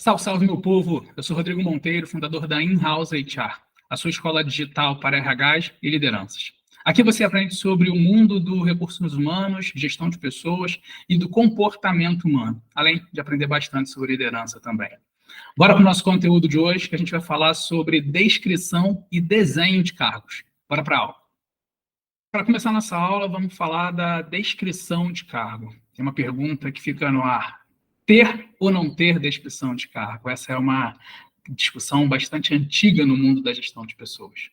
Salve, salve, meu povo! Eu sou Rodrigo Monteiro, fundador da In-House HR, a sua escola digital para RHs e lideranças. Aqui você aprende sobre o mundo dos recursos humanos, gestão de pessoas e do comportamento humano, além de aprender bastante sobre liderança também. Bora para o nosso conteúdo de hoje, que a gente vai falar sobre descrição e desenho de cargos. Bora para a aula. Para começar nossa aula, vamos falar da descrição de cargo. Tem uma pergunta que fica no ar. Ter ou não ter descrição de cargo? Essa é uma discussão bastante antiga no mundo da gestão de pessoas.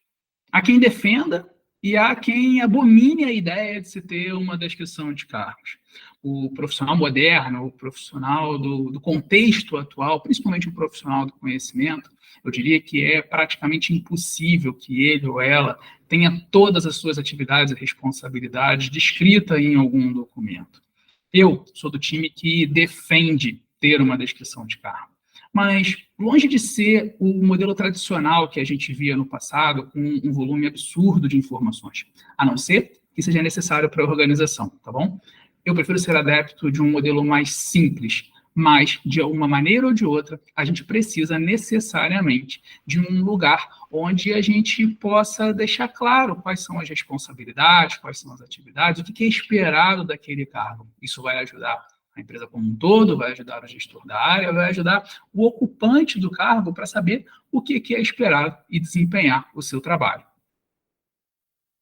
Há quem defenda e há quem abomine a ideia de se ter uma descrição de cargos. O profissional moderno, o profissional do contexto atual, principalmente o profissional do conhecimento, eu diria que é praticamente impossível que ele ou ela tenha todas as suas atividades e responsabilidades descritas em algum documento. Eu sou do time que defende ter uma descrição de cargo. Mas, longe de ser o modelo tradicional que a gente via no passado, com um volume absurdo de informações, a não ser que seja necessário para a organização, tá bom? Eu prefiro ser adepto de um modelo mais simples, mas, de uma maneira ou de outra, a gente precisa necessariamente de um lugar onde a gente possa deixar claro quais são as responsabilidades, quais são as atividades, o que é esperado daquele cargo. Isso vai ajudar a empresa como um todo, vai ajudar o gestor da área, vai ajudar o ocupante do cargo para saber o que é esperado e desempenhar o seu trabalho.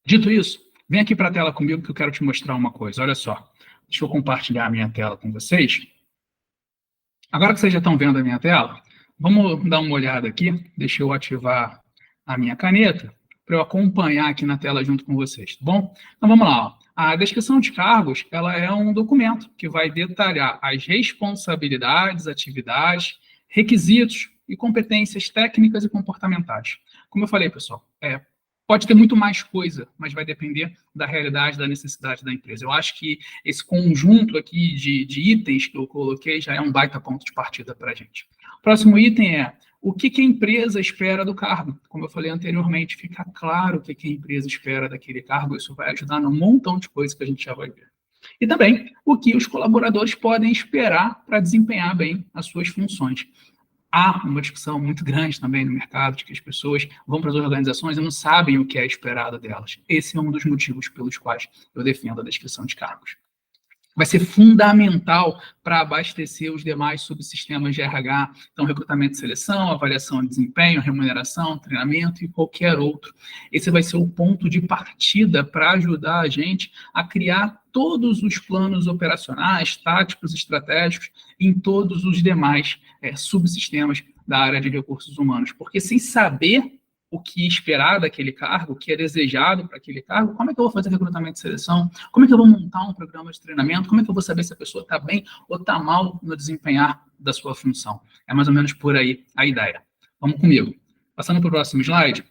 Dito isso, vem aqui para a tela comigo que eu quero te mostrar uma coisa. Olha só, deixa eu compartilhar a minha tela com vocês. Agora que vocês já estão vendo a minha tela, vamos dar uma olhada aqui. Deixa eu ativar a minha caneta para eu acompanhar aqui na tela junto com vocês, tá bom? Então vamos lá. Ó. A descrição de cargos, ela é um documento que vai detalhar as responsabilidades, atividades, requisitos e competências técnicas e comportamentais. Como eu falei, pessoal, pode ter muito mais coisa, mas vai depender da realidade, da necessidade da empresa. Eu acho que esse conjunto aqui de itens que eu coloquei já é um baita ponto de partida para a gente. O próximo item é o que a empresa espera do cargo. Como eu falei anteriormente, fica claro o que a empresa espera daquele cargo, isso vai ajudar num montão de coisas que a gente já vai ver. E também o que os colaboradores podem esperar para desempenhar bem as suas funções. Há uma discussão muito grande também no mercado de que as pessoas vão para as organizações e não sabem o que é esperado delas. Esse é um dos motivos pelos quais eu defendo a descrição de cargos. Vai ser fundamental para abastecer os demais subsistemas de RH, então recrutamento e seleção, avaliação de desempenho, remuneração, treinamento e qualquer outro. Esse vai ser o ponto de partida para ajudar a gente a criar todos os planos operacionais, táticos, estratégicos em todos os demais subsistemas da área de recursos humanos. Porque sem saber o que esperar daquele cargo, o que é desejado para aquele cargo, como é que eu vou fazer recrutamento e seleção? Como é que eu vou montar um programa de treinamento? Como é que eu vou saber se a pessoa está bem ou está mal no desempenhar da sua função? É mais ou menos por aí a ideia. Vamos comigo. Passando para o próximo slide,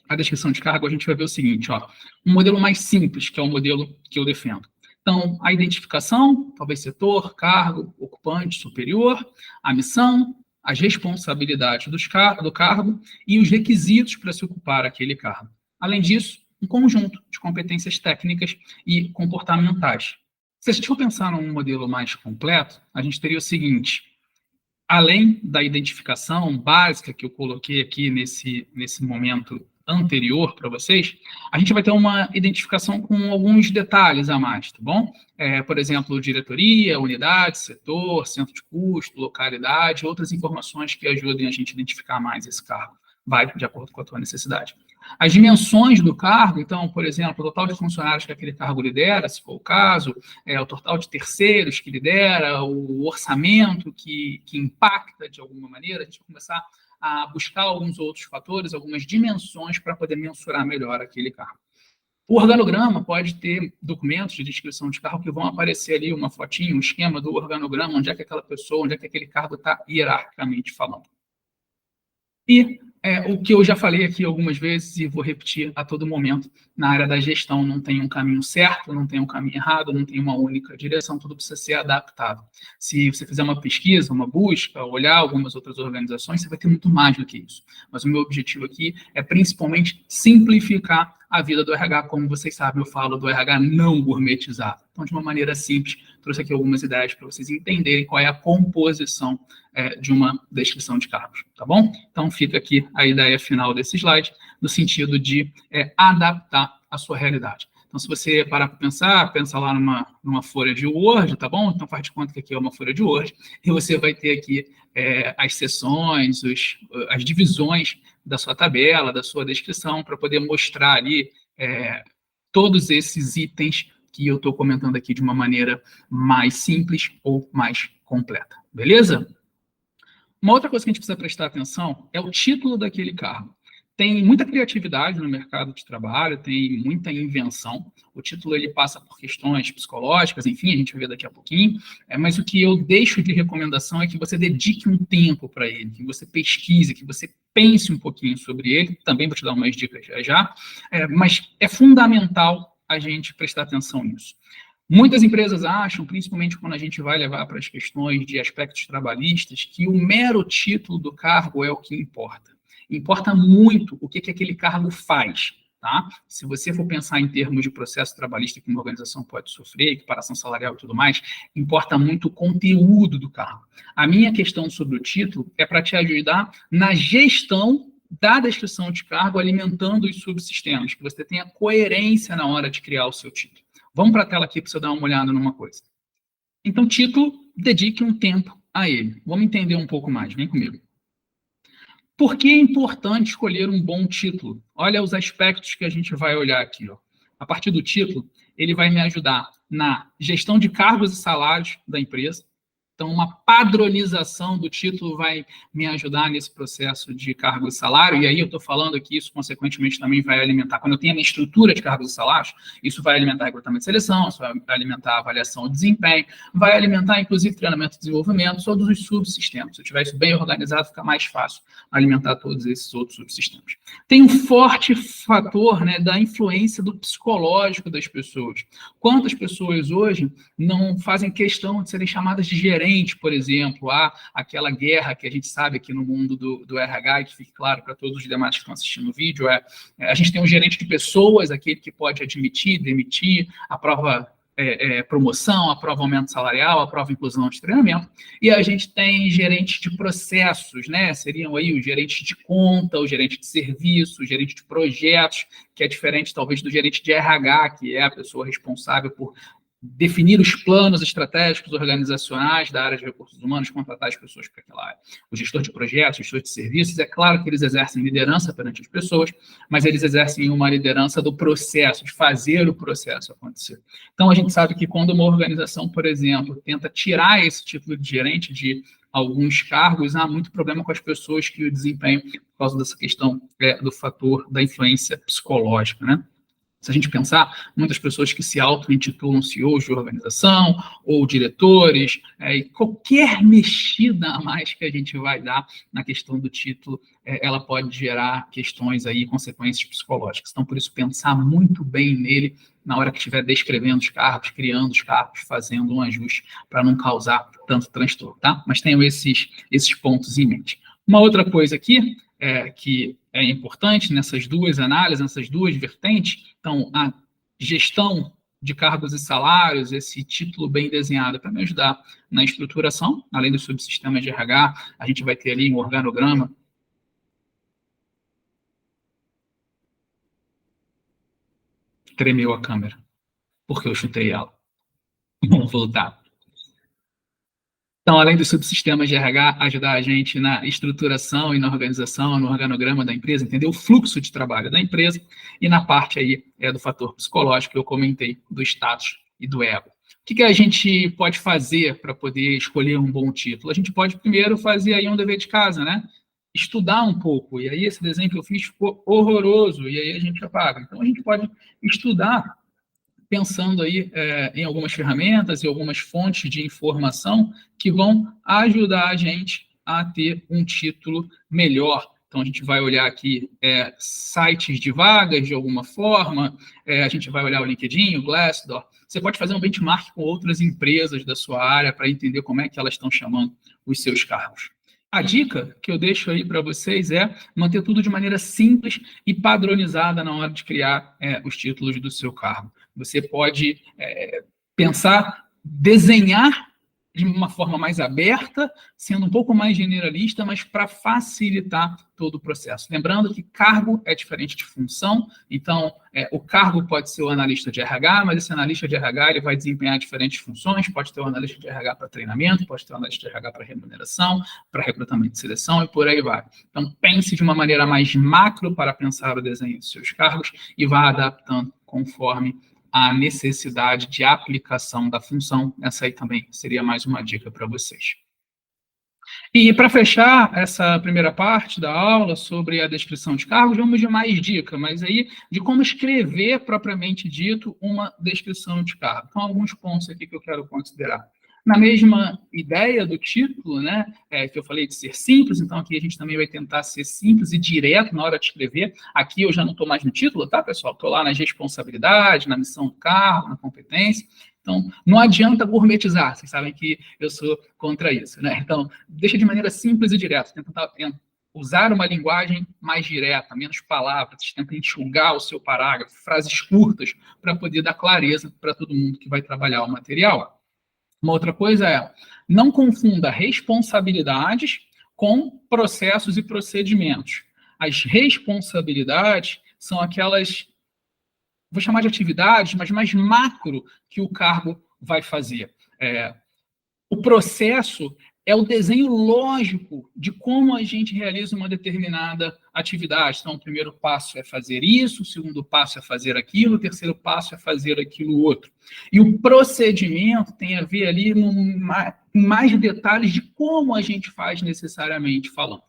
a descrição de cargo, a gente vai ver o seguinte, ó, um modelo mais simples, que é o modelo que eu defendo. Então, a identificação, talvez setor, cargo, ocupante, superior, a missão, as responsabilidades do cargo e os requisitos para se ocupar aquele cargo. Além disso, um conjunto de competências técnicas e comportamentais. Se a gente for pensar num modelo mais completo, a gente teria o seguinte, além da identificação básica que eu coloquei aqui nesse momento anterior para vocês, a gente vai ter uma identificação com alguns detalhes a mais, tá bom? Por exemplo, diretoria, unidade, setor, centro de custo, localidade, outras informações que ajudem a gente a identificar mais esse cargo. Vai de acordo com a tua necessidade. As dimensões do cargo, então, por exemplo, o total de funcionários que aquele cargo lidera, se for o caso, o total de terceiros que lidera, o orçamento que impacta de alguma maneira, a gente vai começar a buscar alguns outros fatores, algumas dimensões para poder mensurar melhor aquele cargo. O organograma pode ter documentos de descrição de cargo que vão aparecer ali, uma fotinha, um esquema do organograma, onde é que aquela pessoa, onde é que aquele cargo está hierarquicamente falando. E o que eu já falei aqui algumas vezes e vou repetir a todo momento, na área da gestão não tem um caminho certo, não tem um caminho errado, não tem uma única direção, tudo precisa ser adaptado. Se você fizer uma pesquisa, uma busca, olhar algumas outras organizações, você vai ter muito mais do que isso. Mas o meu objetivo aqui é principalmente simplificar a vida do RH, como vocês sabem, eu falo do RH não gourmetizado. Então, de uma maneira simples, trouxe aqui algumas ideias para vocês entenderem qual é a composição de uma descrição de cargos, tá bom? Então, fica aqui a ideia final desse slide, no sentido de adaptar a sua realidade. Então, se você parar para pensar, pensa lá numa folha de Word, tá bom? Então, faz de conta que aqui é uma folha de Word, e você vai ter aqui as seções, as divisões da sua tabela, da sua descrição, para poder mostrar ali todos esses itens que eu estou comentando aqui de uma maneira mais simples ou mais completa. Beleza? Uma outra coisa que a gente precisa prestar atenção é o título daquele cargo. Tem muita criatividade no mercado de trabalho, tem muita invenção. O título ele passa por questões psicológicas, enfim, a gente vai ver daqui a pouquinho. Mas o que eu deixo de recomendação é que você dedique um tempo para ele, que você pesquise, que você pense um pouquinho sobre ele. Também vou te dar umas dicas já. Mas é fundamental a gente prestar atenção nisso. Muitas empresas acham, principalmente quando a gente vai levar para as questões de aspectos trabalhistas, que o mero título do cargo é o que importa. Importa muito o que aquele cargo faz, tá? Se você for pensar em termos de processo trabalhista que uma organização pode sofrer, equiparação salarial e tudo mais, importa muito o conteúdo do cargo. A minha questão sobre o título é para te ajudar na gestão da descrição de cargo, alimentando os subsistemas, que você tenha coerência na hora de criar o seu título. Vamos para a tela aqui para você dar uma olhada numa coisa. Então, título, dedique um tempo a ele. Vamos entender um pouco mais, vem comigo. Por que é importante escolher um bom título? Olha os aspectos que a gente vai olhar aqui. Ó. A partir do título, ele vai me ajudar na gestão de cargos e salários da empresa. Então, uma padronização do título vai me ajudar nesse processo de cargo e salário, e aí eu estou falando que isso, consequentemente, também vai alimentar, quando eu tenho a minha estrutura de cargos e salários, isso vai alimentar recrutamento e seleção, isso vai alimentar a avaliação de desempenho, vai alimentar, inclusive, treinamento e desenvolvimento, todos os subsistemas. Se eu tiver isso bem organizado, fica mais fácil alimentar todos esses outros subsistemas. Tem um forte fator, né, da influência do psicológico das pessoas. Quantas pessoas hoje não fazem questão de serem chamadas de gerente, por exemplo, há aquela guerra que a gente sabe aqui no mundo do RH, e que fique claro para todos os demais que estão assistindo o vídeo, a gente tem um gerente de pessoas, aquele que pode admitir, demitir, aprova promoção, aprova aumento salarial, aprova inclusão de treinamento, e a gente tem gerente de processos, né? Seriam aí o gerente de conta, o gerente de serviço, o gerente de projetos, que é diferente talvez do gerente de RH, que é a pessoa responsável por definir os planos estratégicos organizacionais da área de recursos humanos, contratar as pessoas para aquela área. O gestor de projetos, o gestor de serviços, é claro que eles exercem liderança perante as pessoas, mas eles exercem uma liderança do processo, de fazer o processo acontecer. Então, a gente sabe que quando uma organização, por exemplo, tenta tirar esse título de gerente de alguns cargos, há muito problema com as pessoas que o desempenham por causa dessa questão do fator da influência psicológica, né? Se a gente pensar, muitas pessoas que se auto-intitulam CEOs de organização ou diretores, e qualquer mexida a mais que a gente vai dar na questão do título, ela pode gerar questões aí, consequências psicológicas. Então, por isso, pensar muito bem nele na hora que estiver descrevendo os cargos, criando os cargos, fazendo um ajuste para não causar tanto transtorno, tá? Mas tenham esses pontos em mente. Uma outra coisa aqui, que é importante nessas duas análises, nessas duas vertentes, então, a gestão de cargos e salários, esse título bem desenhado para me ajudar na estruturação, além dos subsistemas de RH, a gente vai ter ali um organograma. Tremeu a câmera, porque eu chutei ela. Vamos voltar. Então, além dos subsistemas de RH, ajudar a gente na estruturação e na organização, no organograma da empresa, entender o fluxo de trabalho da empresa, e na parte aí do fator psicológico que eu comentei, do status e do ego. O que a gente pode fazer para poder escolher um bom título? A gente pode primeiro fazer aí um dever de casa, né? Estudar um pouco, e aí esse desenho que eu fiz ficou horroroso, e aí a gente apaga. Então, a gente pode estudar pensando aí em algumas ferramentas e algumas fontes de informação que vão ajudar a gente a ter um título melhor. Então, a gente vai olhar aqui sites de vagas, de alguma forma, a gente vai olhar o LinkedIn, o Glassdoor. Você pode fazer um benchmark com outras empresas da sua área para entender como é que elas estão chamando os seus cargos. A dica que eu deixo aí para vocês é manter tudo de maneira simples e padronizada na hora de criar os títulos do seu cargo. Você pode pensar desenhar de uma forma mais aberta, sendo um pouco mais generalista, mas para facilitar todo o processo. Lembrando que cargo é diferente de função, então o cargo pode ser o analista de RH, mas esse analista de RH ele vai desempenhar diferentes funções, pode ter o analista de RH para treinamento, pode ter o analista de RH para remuneração, para recrutamento e seleção e por aí vai. Então pense de uma maneira mais macro para pensar o desenho dos seus cargos e vá adaptando conforme a necessidade de aplicação da função. Essa aí também seria mais uma dica para vocês. E para fechar essa primeira parte da aula sobre a descrição de cargos, vamos de mais dica, mas aí de como escrever propriamente dito uma descrição de cargo. Então, alguns pontos aqui que eu quero considerar. Na mesma ideia do título, né, que eu falei de ser simples, então aqui a gente também vai tentar ser simples e direto na hora de escrever. Aqui eu já não estou mais no título, tá, pessoal? Estou lá nas responsabilidades, na missão do cargo, na competência. Então, não adianta gourmetizar, vocês sabem que eu sou contra isso, né? Então, deixa de maneira simples e direta, tenta usar uma linguagem mais direta, menos palavras, tenta enxugar o seu parágrafo, frases curtas, para poder dar clareza para todo mundo que vai trabalhar o material. Uma outra coisa é, não confunda responsabilidades com processos e procedimentos. As responsabilidades são aquelas, vou chamar de atividades, mas mais macro que o cargo vai fazer. O processo é o desenho lógico de como a gente realiza uma determinada atividade. Então, o primeiro passo é fazer isso, o segundo passo é fazer aquilo, o terceiro passo é fazer aquilo outro. E o procedimento tem a ver ali com mais detalhes de como a gente faz necessariamente falando.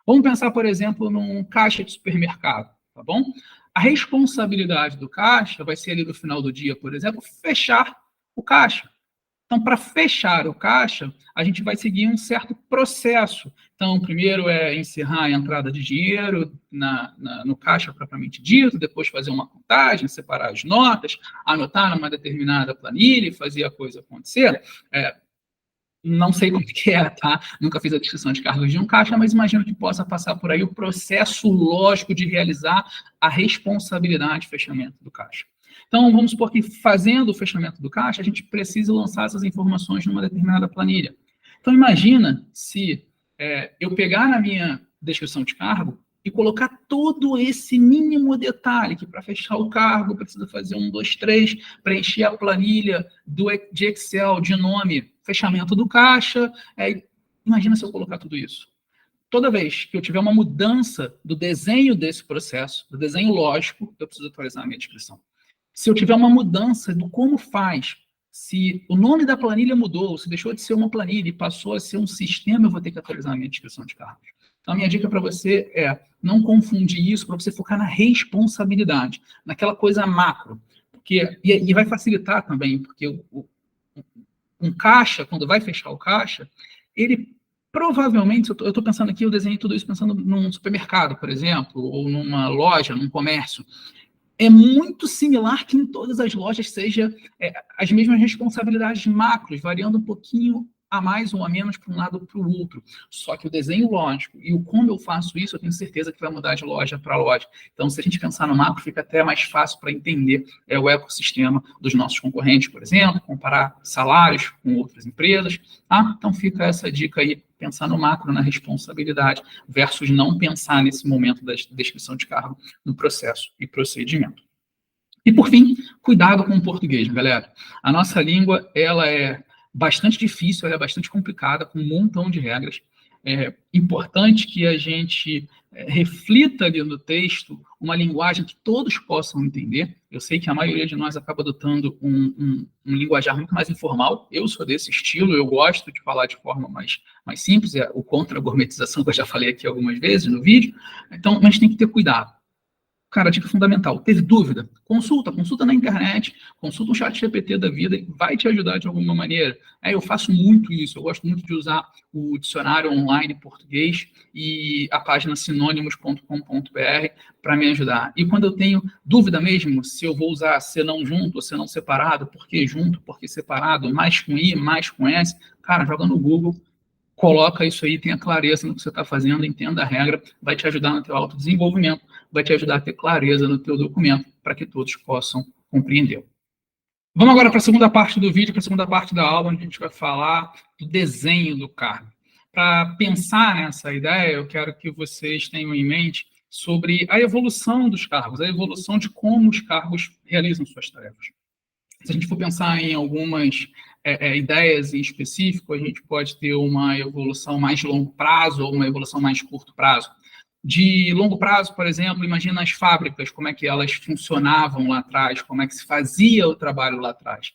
Vamos pensar, por exemplo, num caixa de supermercado, tá bom? A responsabilidade do caixa vai ser ali no final do dia, por exemplo, fechar o caixa. Então, para fechar o caixa, a gente vai seguir um certo processo. Então, primeiro é encerrar a entrada de dinheiro no caixa propriamente dito, depois fazer uma contagem, separar as notas, anotar numa determinada planilha e fazer a coisa acontecer. Não sei como que é, tá? Nunca fiz a descrição de cargos de um caixa, mas imagino que possa passar por aí o processo lógico de realizar a responsabilidade de fechamento do caixa. Então, vamos supor que fazendo o fechamento do caixa, a gente precisa lançar essas informações numa determinada planilha. Então, imagina se eu pegar na minha descrição de cargo e colocar todo esse mínimo detalhe, que para fechar o cargo precisa fazer 1, 2, 3, preencher a planilha de Excel, de nome, fechamento do caixa. Imagina se eu colocar tudo isso. Toda vez que eu tiver uma mudança do desenho desse processo, do desenho lógico, eu preciso atualizar a minha descrição. Se eu tiver uma mudança do como faz, se o nome da planilha mudou, se deixou de ser uma planilha e passou a ser um sistema, eu vou ter que atualizar a minha descrição de cargos. Então, a minha dica para você é não confundir isso, para você focar na responsabilidade, naquela coisa macro. E vai facilitar também, porque um caixa, quando vai fechar o caixa, ele provavelmente, eu estou pensando aqui, eu desenhei tudo isso pensando num supermercado, por exemplo, ou numa loja, num comércio. É muito similar que em todas as lojas seja as mesmas responsabilidades macros, variando um pouquinho a mais ou a menos para um lado ou para o outro. Só que o desenho lógico e o como eu faço isso, eu tenho certeza que vai mudar de loja para loja. Então, se a gente pensar no macro, fica até mais fácil para entender o ecossistema dos nossos concorrentes, por exemplo, comparar salários com outras empresas. Tá? Então, fica essa dica aí, pensar no macro, na responsabilidade, versus não pensar nesse momento da descrição de cargo no processo e procedimento. E, por fim, cuidado com o português, galera. A nossa língua, ela é bastante difícil, ela é bastante complicada, com um montão de regras. É importante que a gente reflita ali no texto uma linguagem que todos possam entender. Eu sei que a maioria de nós acaba adotando um linguajar muito mais informal. Eu sou desse estilo, eu gosto de falar de forma mais simples, o contra a gourmetização que eu já falei aqui algumas vezes no vídeo. Então, mas tem que ter cuidado. Cara, dica fundamental, teve dúvida? Consulta na internet, consulta um chat GPT da vida e vai te ajudar de alguma maneira. Eu faço muito isso, eu gosto muito de usar o dicionário online português e a página sinônimos.com.br para me ajudar. E quando eu tenho dúvida mesmo, se eu vou usar senão junto ou senão separado, por que junto, por que separado, mais com I, mais com S, cara, joga no Google, coloca isso aí, tenha clareza no que você está fazendo, entenda a regra, vai te ajudar no teu autodesenvolvimento, vai te ajudar a ter clareza no teu documento, para que todos possam compreender. Vamos agora para a segunda parte do vídeo, para a segunda parte da aula, onde a gente vai falar do desenho do cargo. Para pensar nessa ideia, eu quero que vocês tenham em mente sobre a evolução dos cargos, a evolução de como os cargos realizam suas tarefas. Se a gente for pensar em algumas ideias em específico, a gente pode ter uma evolução mais de longo prazo ou uma evolução mais de curto prazo. De longo prazo, por exemplo, imagina as fábricas, como é que elas funcionavam lá atrás, como é que se fazia o trabalho lá atrás.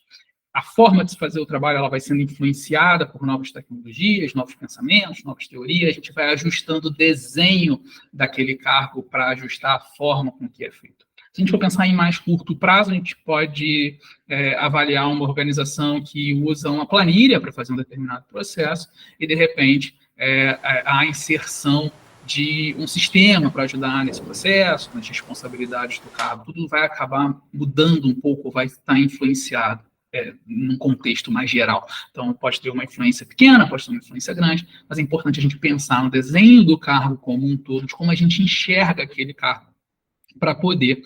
A forma de se fazer o trabalho ela vai sendo influenciada por novas tecnologias, novos pensamentos, novas teorias. A gente vai ajustando o desenho daquele cargo para ajustar a forma com que é feito. Se a gente for pensar em mais curto prazo, a gente pode avaliar uma organização que usa uma planilha para fazer um determinado processo e, de repente, a inserção de um sistema para ajudar nesse processo, nas responsabilidades do cargo, tudo vai acabar mudando um pouco, vai estar influenciado num contexto mais geral. Então, pode ter uma influência pequena, pode ter uma influência grande, mas é importante a gente pensar no desenho do cargo como um todo, de como a gente enxerga aquele cargo, para poder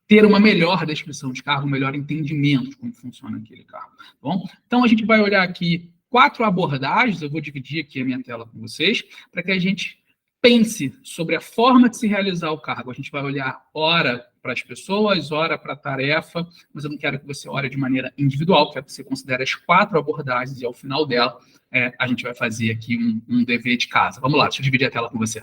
ter uma melhor descrição de cargo, um melhor entendimento de como funciona aquele cargo. Tá bom? Então, a gente vai olhar aqui 4 abordagens, eu vou dividir aqui a minha tela com vocês, para que a gente pense sobre a forma de se realizar o cargo. A gente vai olhar ora para as pessoas, ora para a tarefa, mas eu não quero que você olhe de maneira individual, quero que você considere as 4 abordagens e, ao final dela, a gente vai fazer aqui um dever de casa. Vamos lá, deixa eu dividir a tela com você.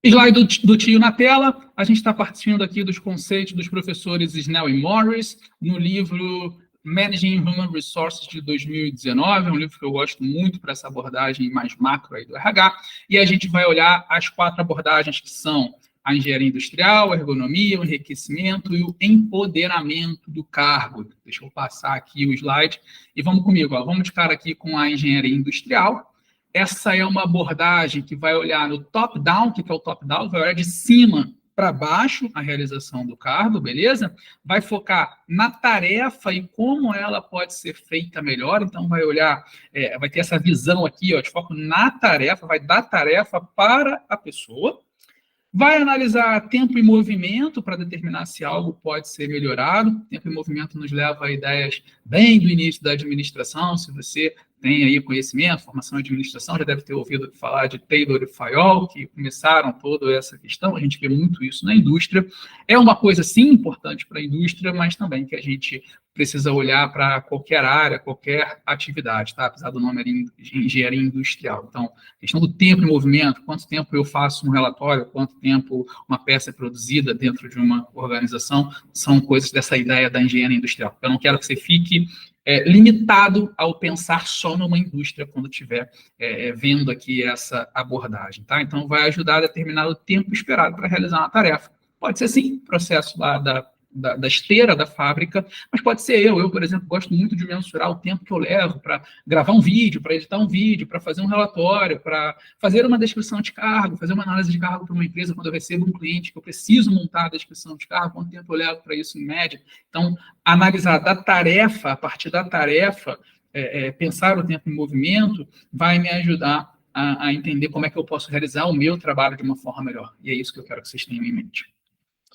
Slide do tio na tela, a gente está partindo aqui dos conceitos dos professores Snell e Morris, no livro Managing Human Resources de 2019, é um livro que eu gosto muito para essa abordagem mais macro aí do RH, e a gente vai olhar as 4 abordagens que são a engenharia industrial, a ergonomia, o enriquecimento e o empoderamento do cargo. Deixa eu passar aqui o slide e vamos comigo, ó. Vamos de cara aqui com a engenharia industrial. Essa é uma abordagem que vai olhar no top-down, o que é o top-down? Vai olhar de cima para baixo a realização do cargo, beleza? Vai focar na tarefa e como ela pode ser feita melhor. Então, vai olhar, vai ter essa visão aqui, ó, de foco na tarefa, vai dar tarefa para a pessoa. Vai analisar tempo e movimento para determinar se algo pode ser melhorado. Tempo e movimento nos leva a ideias bem do início da administração. Se você tem aí conhecimento, formação em administração, já deve ter ouvido falar de Taylor e Fayol, que começaram toda essa questão. A gente vê muito isso na indústria. É uma coisa, sim, importante para a indústria, mas também que a gente precisa olhar para qualquer área, qualquer atividade, tá? Apesar do nome ali, engenharia industrial. Então, questão do tempo e movimento, quanto tempo eu faço um relatório, quanto tempo uma peça é produzida dentro de uma organização, são coisas dessa ideia da engenharia industrial. Eu não quero que você fique limitado ao pensar só numa indústria quando estiver vendo aqui essa abordagem, tá? Então, vai ajudar a determinar o tempo esperado para realizar uma tarefa. Pode ser, sim, processo lá da esteira da fábrica, mas pode ser eu. Eu, por exemplo, gosto muito de mensurar o tempo que eu levo para gravar um vídeo, para editar um vídeo, para fazer um relatório, para fazer uma descrição de cargo, fazer uma análise de cargo para uma empresa quando eu recebo um cliente que eu preciso montar a descrição de cargo, quanto tempo eu levo para isso em média. Então, analisar da tarefa, a partir da tarefa, pensar o tempo em movimento, vai me ajudar a entender como é que eu posso realizar o meu trabalho de uma forma melhor. E é isso que eu quero que vocês tenham em mente.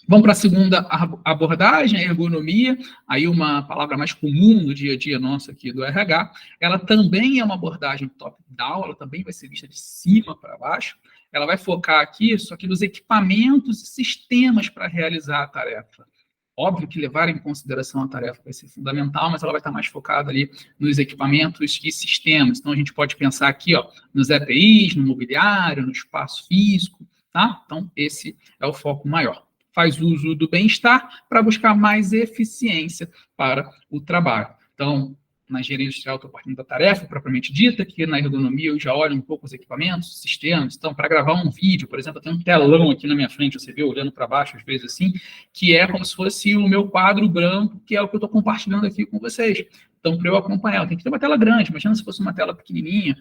Vamos para a segunda abordagem, a ergonomia, aí uma palavra mais comum no dia a dia nosso aqui do RH. Ela também é uma abordagem top-down, ela também vai ser vista de cima para baixo. Ela vai focar aqui, só que nos equipamentos e sistemas para realizar a tarefa. Óbvio que levar em consideração a tarefa vai ser fundamental, mas ela vai estar mais focada ali nos equipamentos e sistemas. Então, a gente pode pensar aqui, ó, nos EPIs, no mobiliário, no espaço físico, tá? Então, esse é o foco maior. Faz uso do bem-estar para buscar mais eficiência para o trabalho. Então, na engenharia industrial, estou partindo da tarefa propriamente dita, que na ergonomia eu já olho um pouco os equipamentos, sistemas. Então, para gravar um vídeo, por exemplo, eu tenho um telão aqui na minha frente, você vê olhando para baixo, às vezes assim, que é como se fosse o meu quadro branco, que é o que eu estou compartilhando aqui com vocês. Então, para eu acompanhar, eu tenho que ter uma tela grande. Imagina se fosse uma tela pequenininha,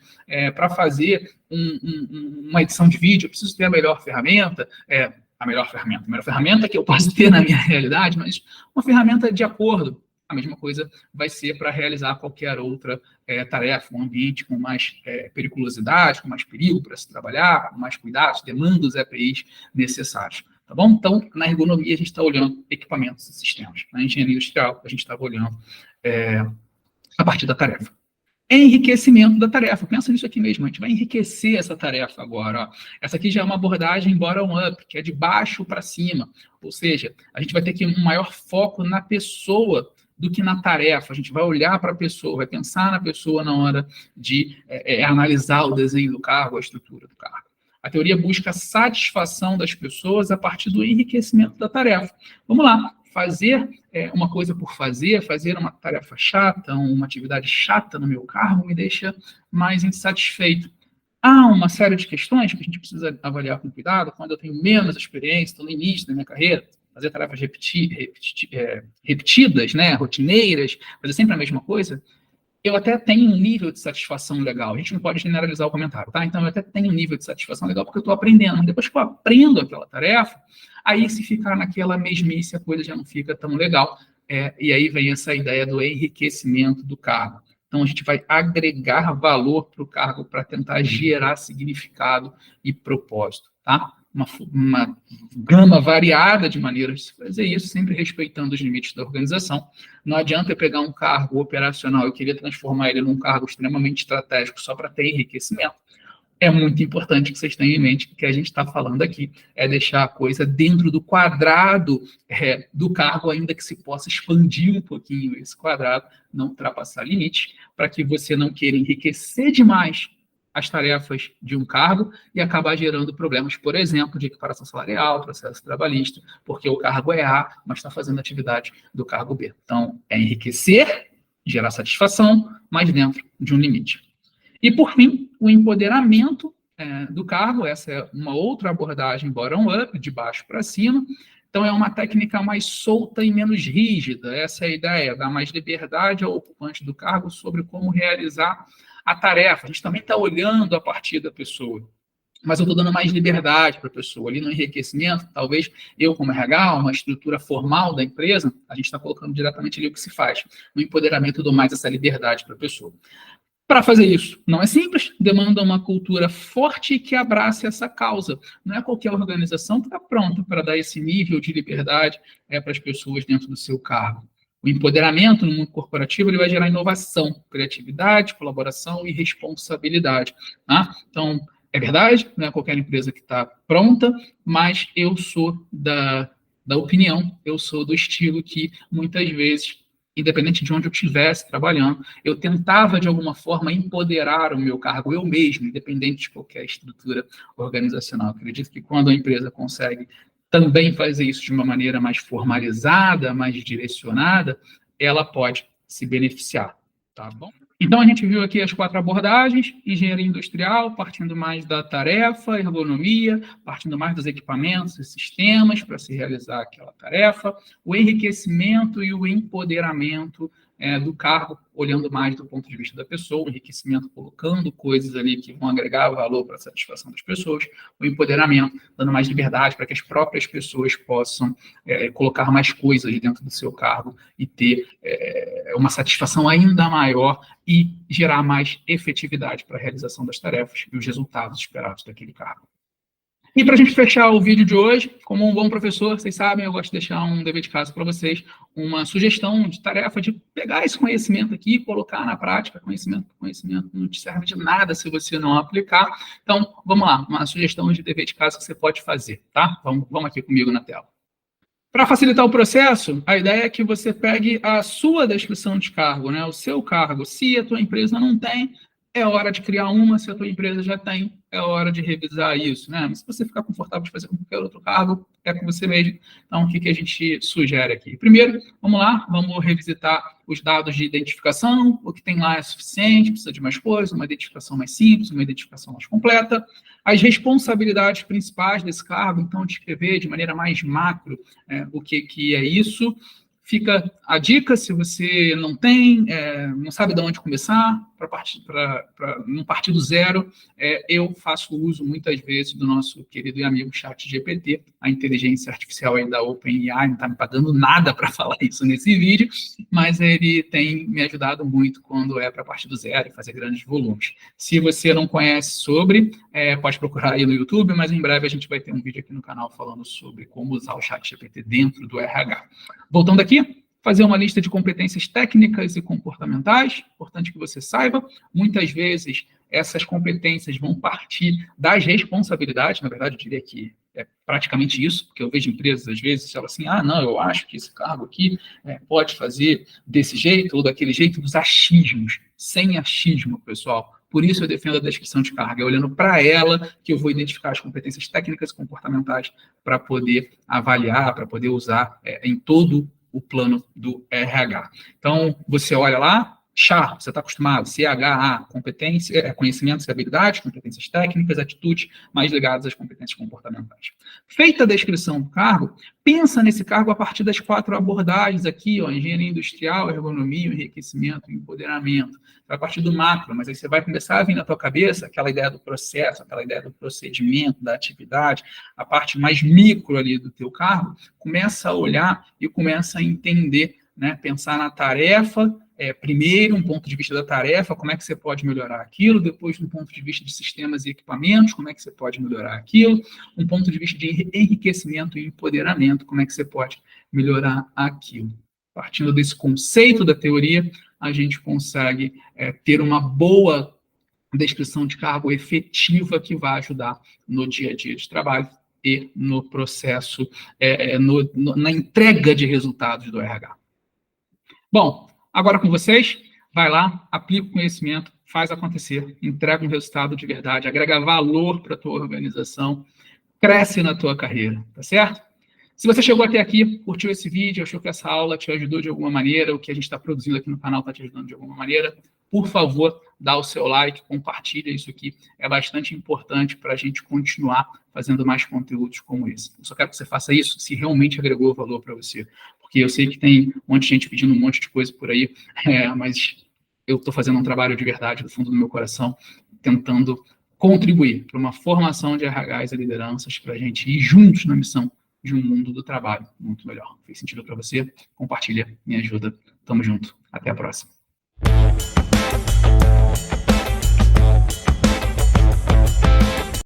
para fazer uma edição de vídeo, eu preciso ter a melhor ferramenta, a melhor ferramenta que eu posso ter na minha realidade, mas uma ferramenta de acordo. A mesma coisa vai ser para realizar qualquer outra tarefa, um ambiente com mais periculosidade, com mais perigo para se trabalhar, com mais cuidados, demanda os EPIs necessários. tá bom? Então, na ergonomia, a gente está olhando equipamentos e sistemas. Na engenharia industrial, a gente estava olhando a partir da tarefa. Enriquecimento da tarefa. Pensa nisso aqui mesmo, a gente vai enriquecer essa tarefa agora. Ó. Essa aqui já é uma abordagem bottom-up, que é de baixo para cima. Ou seja, a gente vai ter que um maior foco na pessoa do que na tarefa. A gente vai olhar para a pessoa, vai pensar na pessoa na hora de analisar o desenho do cargo, a estrutura do cargo. A teoria busca a satisfação das pessoas a partir do enriquecimento da tarefa. Vamos lá. Fazer uma coisa por fazer uma tarefa chata, uma atividade chata no meu cargo, me deixa mais insatisfeito. Há uma série de questões que a gente precisa avaliar com cuidado quando eu tenho menos experiência, estou no início da minha carreira, fazer tarefas repetidas, né, rotineiras, fazer sempre a mesma coisa, eu até tenho um nível de satisfação legal. A gente não pode generalizar o comentário, tá? Então, eu até tenho um nível de satisfação legal porque eu estou aprendendo. Mas depois que eu aprendo aquela tarefa, aí se ficar naquela mesmice, a coisa já não fica tão legal. E aí vem essa ideia do enriquecimento do cargo. Então, a gente vai agregar valor para o cargo para tentar gerar significado e propósito, tá? Uma gama variada de maneiras de fazer isso, sempre respeitando os limites da organização. Não adianta eu pegar um cargo operacional e querer transformar ele num cargo extremamente estratégico só para ter enriquecimento. É muito importante que vocês tenham em mente que o que a gente está falando aqui é deixar a coisa dentro do quadrado do cargo, ainda que se possa expandir um pouquinho esse quadrado, não ultrapassar limites, para que você não queira enriquecer demais as tarefas de um cargo e acabar gerando problemas, por exemplo, de equiparação salarial, processo trabalhista, porque o cargo é A, mas está fazendo atividade do cargo B. Então, é enriquecer, gerar satisfação, mas dentro de um limite. E, por fim, o empoderamento do cargo, essa é uma outra abordagem bottom-up, de baixo para cima. Então, é uma técnica mais solta e menos rígida. Essa é a ideia, dar mais liberdade ao ocupante do cargo sobre como realizar a tarefa. A gente também está olhando a partir da pessoa, mas eu estou dando mais liberdade para a pessoa. Ali no enriquecimento, talvez eu, como RH, uma estrutura formal da empresa, a gente está colocando diretamente ali o que se faz. No empoderamento, eu dou mais essa liberdade para a pessoa. Para fazer isso, não é simples, demanda uma cultura forte que abrace essa causa. Não é qualquer organização que está pronta para dar esse nível de liberdade para as pessoas dentro do seu cargo. O empoderamento no mundo corporativo ele vai gerar inovação, criatividade, colaboração e responsabilidade. Tá? Então, é verdade, não é qualquer empresa que está pronta, mas eu sou da opinião, eu sou do estilo que muitas vezes, independente de onde eu estivesse trabalhando, eu tentava, de alguma forma, empoderar o meu cargo, eu mesmo, independente de qualquer estrutura organizacional. Acredito que quando a empresa consegue também fazer isso de uma maneira mais formalizada, mais direcionada, ela pode se beneficiar, tá bom? Então, a gente viu aqui as 4 abordagens: engenharia industrial, partindo mais da tarefa, ergonomia, partindo mais dos equipamentos e sistemas para se realizar aquela tarefa, o enriquecimento e o empoderamento do cargo, olhando mais do ponto de vista da pessoa, o enriquecimento colocando coisas ali que vão agregar valor para a satisfação das pessoas, o empoderamento dando mais liberdade para que as próprias pessoas possam colocar mais coisas dentro do seu cargo e ter uma satisfação ainda maior e gerar mais efetividade para a realização das tarefas e os resultados esperados daquele cargo. E para a gente fechar o vídeo de hoje, como um bom professor, vocês sabem, eu gosto de deixar um dever de casa para vocês, uma sugestão de tarefa de pegar esse conhecimento aqui e colocar na prática. Conhecimento não te serve de nada se você não aplicar. Então, vamos lá, uma sugestão de dever de casa que você pode fazer, tá? Vamos aqui comigo na tela. Para facilitar o processo, a ideia é que você pegue a sua descrição de cargo, né? O seu cargo. Se a tua empresa não tem, é hora de criar uma. Se a tua empresa já tem, é hora de revisar isso, né? Mas se você ficar confortável de fazer com qualquer outro cargo, é com você mesmo. Então, o que a gente sugere aqui? Primeiro, vamos lá, vamos revisitar os dados de identificação. O que tem lá é suficiente, precisa de mais coisa, uma identificação mais simples, uma identificação mais completa. As responsabilidades principais desse cargo, então, descrever de maneira mais macro o que é isso. Fica a dica, se você não tem, não sabe de onde começar, num partir do zero, eu faço uso muitas vezes do nosso querido e amigo ChatGPT, a inteligência artificial aí da OpenAI, não está me pagando nada para falar isso nesse vídeo, mas ele tem me ajudado muito quando para partir do zero e fazer grandes volumes. Se você não conhece sobre, pode procurar aí no YouTube, mas em breve a gente vai ter um vídeo aqui no canal falando sobre como usar o ChatGPT dentro do RH. Voltando aqui, fazer uma lista de competências técnicas e comportamentais, importante que você saiba. Muitas vezes, essas competências vão partir das responsabilidades, na verdade, eu diria que é praticamente isso, porque eu vejo empresas, às vezes, elas assim, não, eu acho que esse cargo aqui pode fazer desse jeito ou daquele jeito, dos achismos, sem achismo, pessoal. Por isso eu defendo a descrição de carga, olhando para ela que eu vou identificar as competências técnicas e comportamentais para poder avaliar, para poder usar em todo o plano do RH. Então, você olha lá, CHA, você está acostumado, CHA, competência, conhecimentos e habilidades, competências técnicas, atitudes mais ligadas às competências comportamentais. Feita a descrição do cargo, pensa nesse cargo a partir das 4 abordagens aqui, engenharia industrial, ergonomia, enriquecimento, empoderamento. Vai partir do macro, mas aí você vai começar a vir na tua cabeça aquela ideia do processo, aquela ideia do procedimento, da atividade, a parte mais micro ali do teu cargo, começa a olhar e começa a entender, né? Pensar na tarefa, primeiro um ponto de vista da tarefa, como é que você pode melhorar aquilo, depois um ponto de vista de sistemas e equipamentos, como é que você pode melhorar aquilo, um ponto de vista de enriquecimento e empoderamento, como é que você pode melhorar aquilo. Partindo desse conceito da teoria, a gente consegue ter uma boa descrição de cargo efetiva que vai ajudar no dia a dia de trabalho e no processo, na entrega de resultados do RH. Bom, agora com vocês, vai lá, aplica o conhecimento, faz acontecer, entrega um resultado de verdade, agrega valor para a tua organização, cresce na tua carreira, tá certo? Se você chegou até aqui, curtiu esse vídeo, achou que essa aula te ajudou de alguma maneira, o que a gente está produzindo aqui no canal está te ajudando de alguma maneira, por favor, dá o seu like, compartilha isso aqui, é bastante importante para a gente continuar fazendo mais conteúdos como esse. Eu só quero que você faça isso se realmente agregou valor para você, porque eu sei que tem um monte de gente pedindo um monte de coisa por aí, mas eu estou fazendo um trabalho de verdade, do fundo do meu coração, tentando contribuir para uma formação de RHs e lideranças, para a gente ir juntos na missão de um mundo do trabalho muito melhor. Fez sentido para você? Compartilha, me ajuda. Tamo junto. Até a próxima.